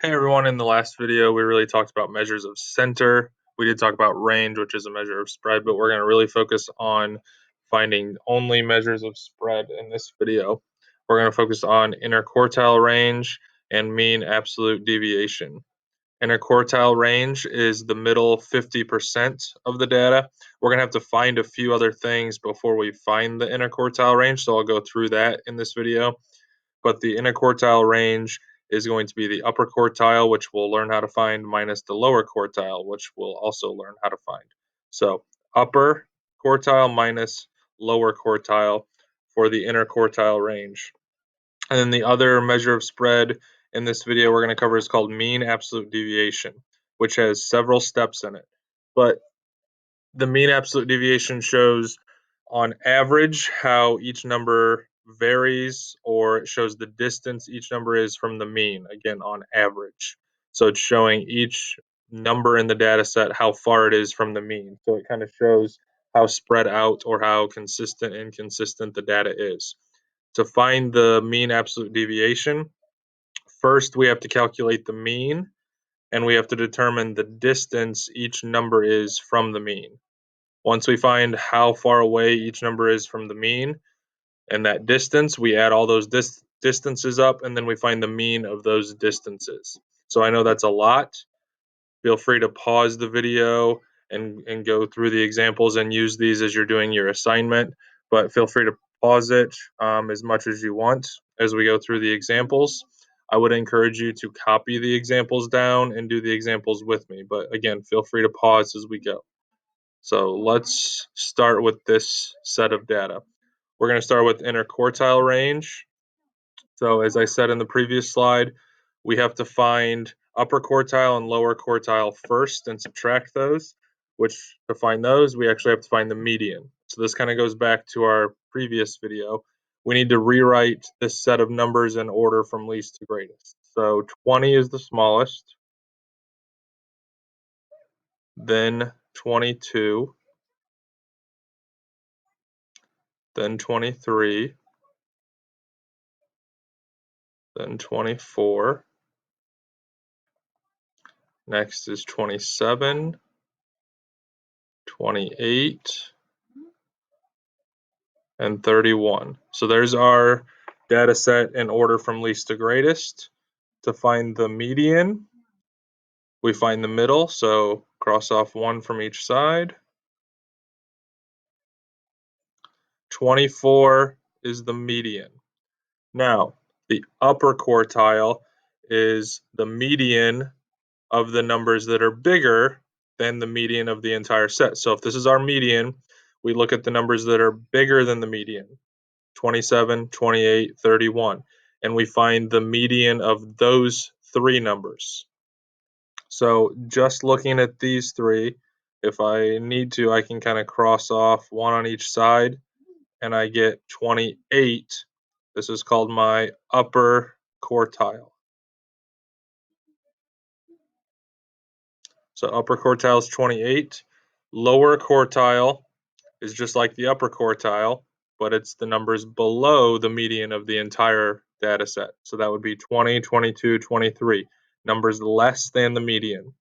Hey everyone, in the last video we really talked about measures of center. We did talk about range, which is a measure of spread, but we're going to really focus on finding only measures of spread in this video. We're going to focus on interquartile range and mean absolute deviation. Interquartile range is the middle 50% of the data. We're going to have to find a few other things before we find the interquartile range, so I'll go through that in this video. But the interquartile range is going to be the upper quartile, which we'll learn how to find, minus the lower quartile, which we'll also learn how to find. So upper quartile minus lower quartile for the interquartile range. And then the other measure of spread in this video we're going to cover is called mean absolute deviation, which has several steps in it. But the mean absolute deviation shows on average how each number varies, or it shows the distance each number is from the mean, again on average. So it's showing each number in the data set how far it is from the mean. So it kind of shows how spread out or how consistent and inconsistent the data is. To find the mean absolute deviation, first we have to calculate the mean, and we have to determine the distance each number is from the mean. Once we find how far away each number is from the mean and that distance, we add all those distances up, and then we find the mean of those distances. So I know that's a lot. Feel free to pause the video and go through the examples and use these as you're doing your assignment, but feel free to pause it as much as you want as we go through the examples. I would encourage you to copy the examples down and do the examples with me, but again, feel free to pause as we go. So let's start with this set of data. We're going to start with interquartile range. So as I said in the previous slide, we have to find upper quartile and lower quartile first and subtract those, which to find those, we actually have to find the median. So this kind of goes back to our previous video. We need to rewrite this set of numbers in order from least to greatest. So 20 is the smallest, then 22, then 23, then 24. Next is 27, 28, and 31. So there's our data set in order from least to greatest. To find the median, we find the middle, so cross off one from each side. 24 is the median. Now, the upper quartile is the median of the numbers that are bigger than the median of the entire set. So if this is our median, we look at the numbers that are bigger than the median, 27, 28, 31, and we find the median of those three numbers. So just looking at these three, if I need to, I can kind of cross off one on each side, and I get 28. This is called my upper quartile. So upper quartile is 28. Lower quartile is just like the upper quartile, but it's the numbers below the median of the entire data set. So that would be 20, 22, 23, numbers less than the median.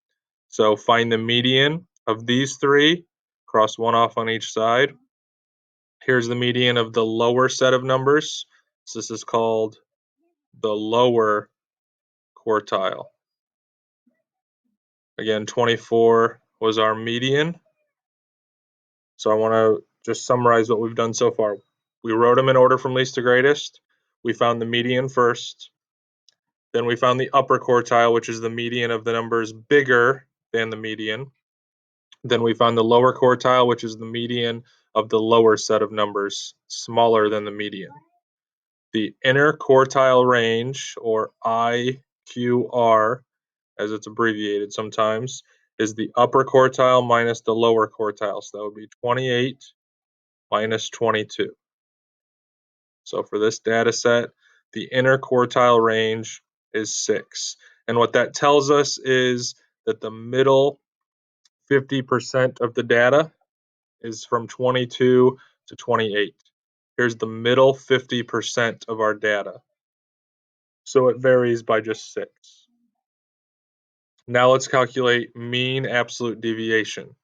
So find the median of these three, cross one off on each side. Here's the median of the lower set of numbers. So this is called the lower quartile. Again, 24 was our median. So I want to just summarize what we've done so far. We wrote them in order from least to greatest. We found the median first. Then we found the upper quartile, which is the median of the numbers bigger than the median. Then we found the lower quartile, which is the median of the lower set of numbers, smaller than the median. The interquartile range, or IQR, as it's abbreviated sometimes, is the upper quartile minus the lower quartile. So that would be 28 minus 22. So for this data set, the interquartile range is 6. And what that tells us is that the middle 50% of the data is from 22 to 28. Here's the middle 50% of our data. So it varies by just 6. Now let's calculate mean absolute deviation.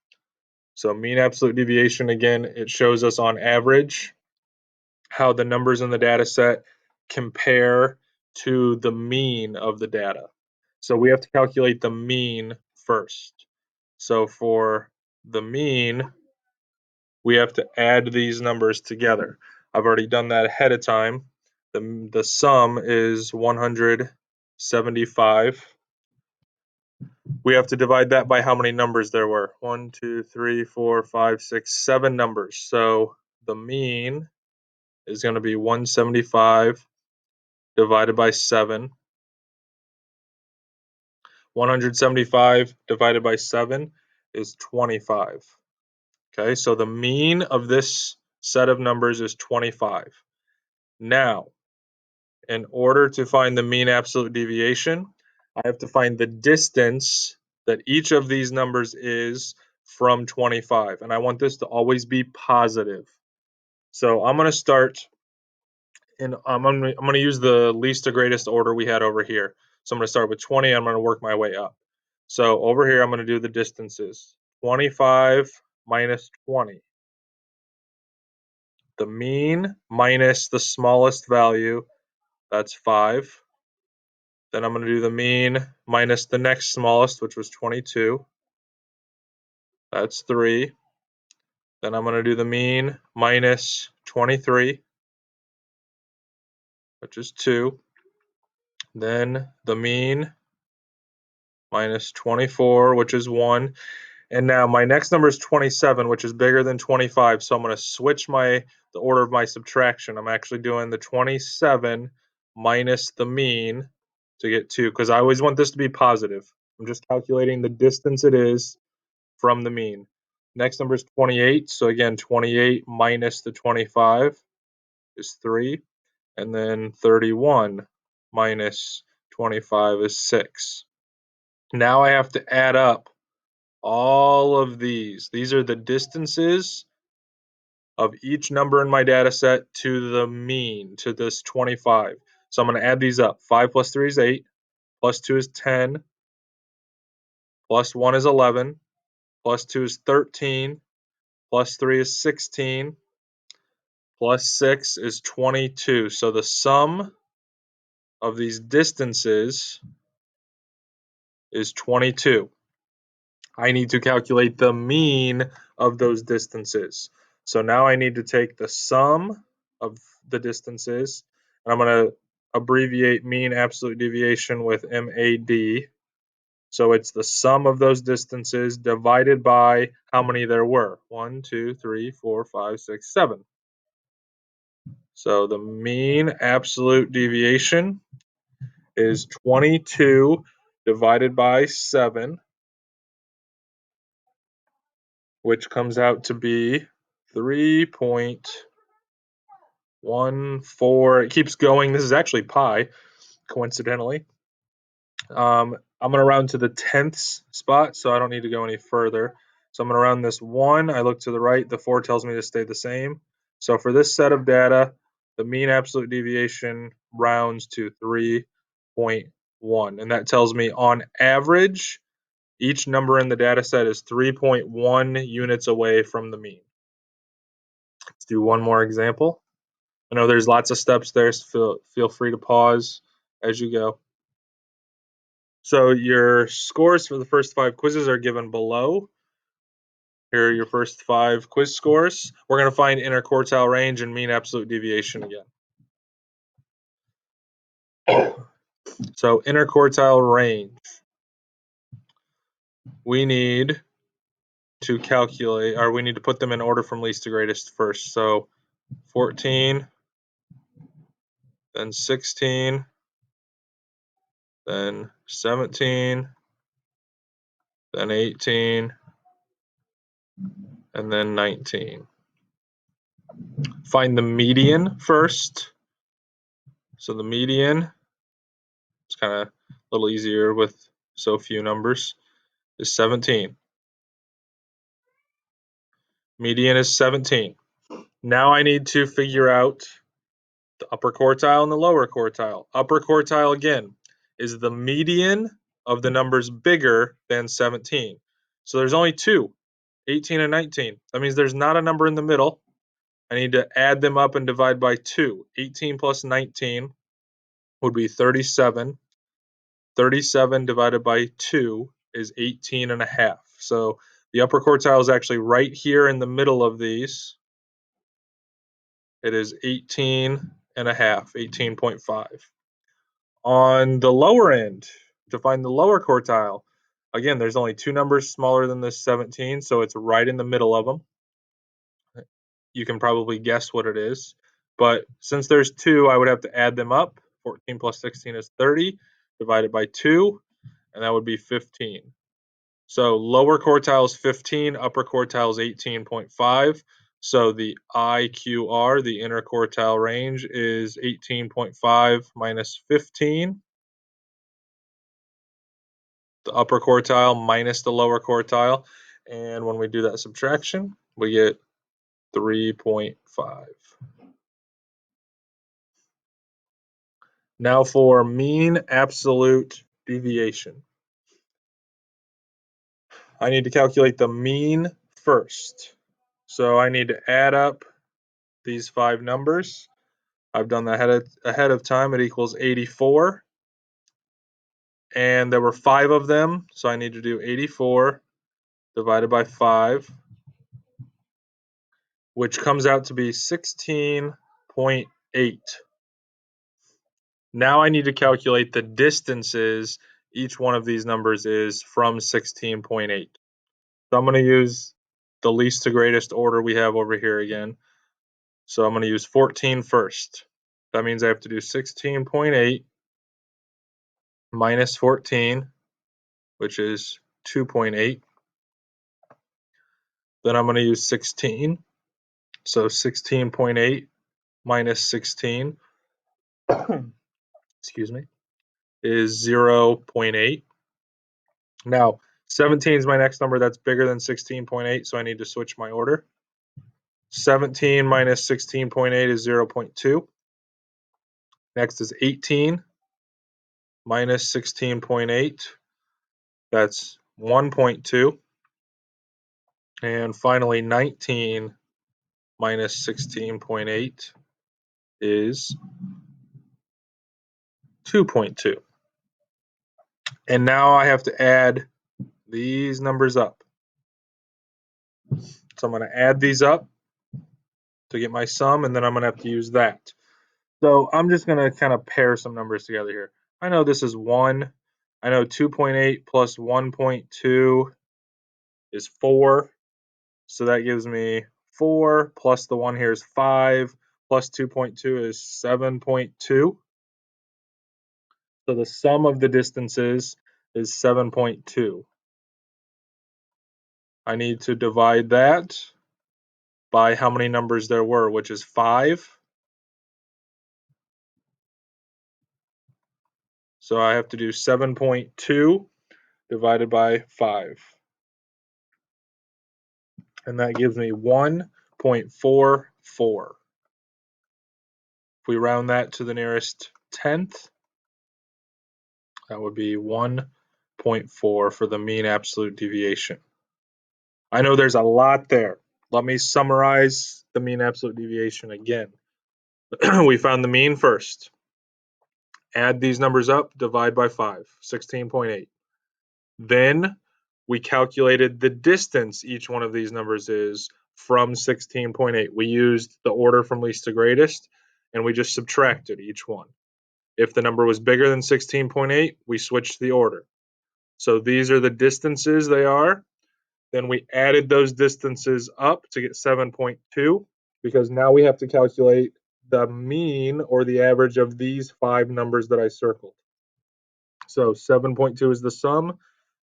So mean absolute deviation, again, it shows us on average how the numbers in the data set compare to the mean of the data. So we have to calculate the mean first. So for the mean, we have to add these numbers together. I've already done that ahead of time. The sum is 175. We have to divide that by how many numbers there were. 1, 2, 3, 4, 5, 6, 7 numbers. So the mean is going to be 175 divided by 7. 175 divided by 7 is 25. Okay, so the mean of this set of numbers is 25. Now, in order to find the mean absolute deviation, I have to find the distance that each of these numbers is from 25. And I want this to always be positive. So I'm going to start and I'm going to use the least to greatest order we had over here. So I'm going to start with 20. I'm going to work my way up. So over here, I'm going to do the distances. 25 minus 20. The mean minus the smallest value, that's 5. Then I'm going to do the mean minus the next smallest, which was 22. That's 3. Then I'm going to do the mean minus 23, which is 2. Then the mean minus 24, which is 1. And now my next number is 27, which is bigger than 25. So I'm going to switch the order of my subtraction. I'm actually doing the 27 minus the mean to get 2, because I always want this to be positive. I'm just calculating the distance it is from the mean. Next number is 28. So again, 28 minus the 25 is 3. And then 31 minus 25 is 6. Now I have to add up all of these. These are the distances of each number in my data set to the mean, to this 25. So I'm going to add these up. 5 plus 3 is 8, plus 2 is 10, plus 1 is 11, plus 2 is 13, plus 3 is 16, plus 6 is 22. So the sum of these distances is 22. I need to calculate the mean of those distances. So now I need to take the sum of the distances, and I'm going to abbreviate mean absolute deviation with MAD. So it's the sum of those distances divided by how many there were. 1, 2, 3, 4, 5, 6, 7. So the mean absolute deviation is 22 divided by 7, which comes out to be 3.14. It keeps going. This is actually pi, coincidentally. I'm going to round to the tenths spot, so I don't need to go any further. So I'm going to round this 1. I look to the right. The 4 tells me to stay the same. So for this set of data, the mean absolute deviation rounds to 3.1. And that tells me on average, each number in the data set is 3.1 units away from the mean. Let's do one more example. I know there's lots of steps there, so feel free to pause as you go. So your scores for the first 5 quizzes are given below. Here are your first 5 quiz scores. We're going to find interquartile range and mean absolute deviation again. So interquartile range, we need to calculate, or we need to put them in order from least to greatest first. So 14, then 16, then 17, then 18, and then 19. Find the median first. So the median is kind of a little easier with so few numbers, is 17. Median is 17. Now I need to figure out the upper quartile and the lower quartile. Upper quartile, again, is the median of the numbers bigger than 17. So there's only two, 18 and 19. That means there's not a number in the middle. I need to add them up and divide by 2. 18 plus 19 would be 37. 37 divided by 2 is 18 and a half. So the upper quartile is actually right here in the middle of these. It is 18 and a half, 18.5. On the lower end, to find the lower quartile, again, there's only two numbers smaller than this 17, so it's right in the middle of them. You can probably guess what it is. But since there's two, I would have to add them up. 14 plus 16 is 30, divided by 2, and that would be 15. So lower quartile is 15, upper quartile is 18.5. So the IQR, the interquartile range, is 18.5 minus 15. The upper quartile minus the lower quartile. And when we do that subtraction, we get 3.5. Now for mean absolute deviation. I need to calculate the mean first. So I need to add up these five numbers. I've done that ahead of time. It equals 84. And there were 5 of them, so I need to do 84 divided by 5, which comes out to be 16.8. Now I need to calculate the distances each one of these numbers is from 16.8. So I'm going to use the least to greatest order we have over here again. So I'm going to use 14 first. That means I have to do 16.8 minus 14, which is 2.8. Then I'm going to use 16. So 16.8 minus 16, excuse me, is 0.8. Now, 17 is my next number that's bigger than 16.8, so I need to switch my order. 17 minus 16.8 is 0.2. Next is 18 minus 16.8. That's 1.2. And finally, 19 minus 16.8 is 2.2. And now I have to add these numbers up. So I'm going to add these up to get my sum, and then I'm going to have to use that. So I'm just going to kind of pair some numbers together here. I know this is 1. I know 2.8 plus 1.2 is 4. So that gives me 4 plus the 1 here is 5 plus 2.2 is 7.2. So the sum of the distances is 7.2. I need to divide that by how many numbers there were, which is 5. So I have to do 7.2 divided by 5. And that gives me 1.44. If we round that to the nearest tenth, that would be 1.4 for the mean absolute deviation. I know there's a lot there. Let me summarize the mean absolute deviation again. We found the mean first. Add these numbers up, divide by 5, 16.8. Then we calculated the distance each one of these numbers is from 16.8. We used the order from least to greatest, and we just subtracted each one. If the number was bigger than 16.8, we switched the order. So these are the distances they are. Then we added those distances up to get 7.2, because now we have to calculate the mean or the average of these 5 numbers that I circled. So 7.2 is the sum.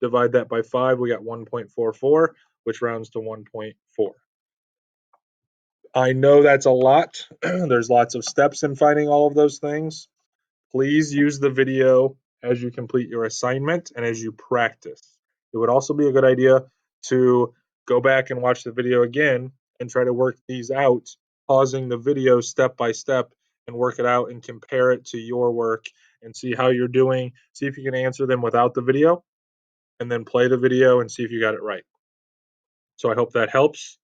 Divide that by 5, we got 1.44, which rounds to 1.4. I know that's a lot. There's lots of steps in finding all of those things. Please use the video as you complete your assignment and as you practice. It would also be a good idea to go back and watch the video again and try to work these out, pausing the video step by step and work it out and compare it to your work and see how you're doing. See if you can answer them without the video, and then play the video and see if you got it right. So I hope that helps.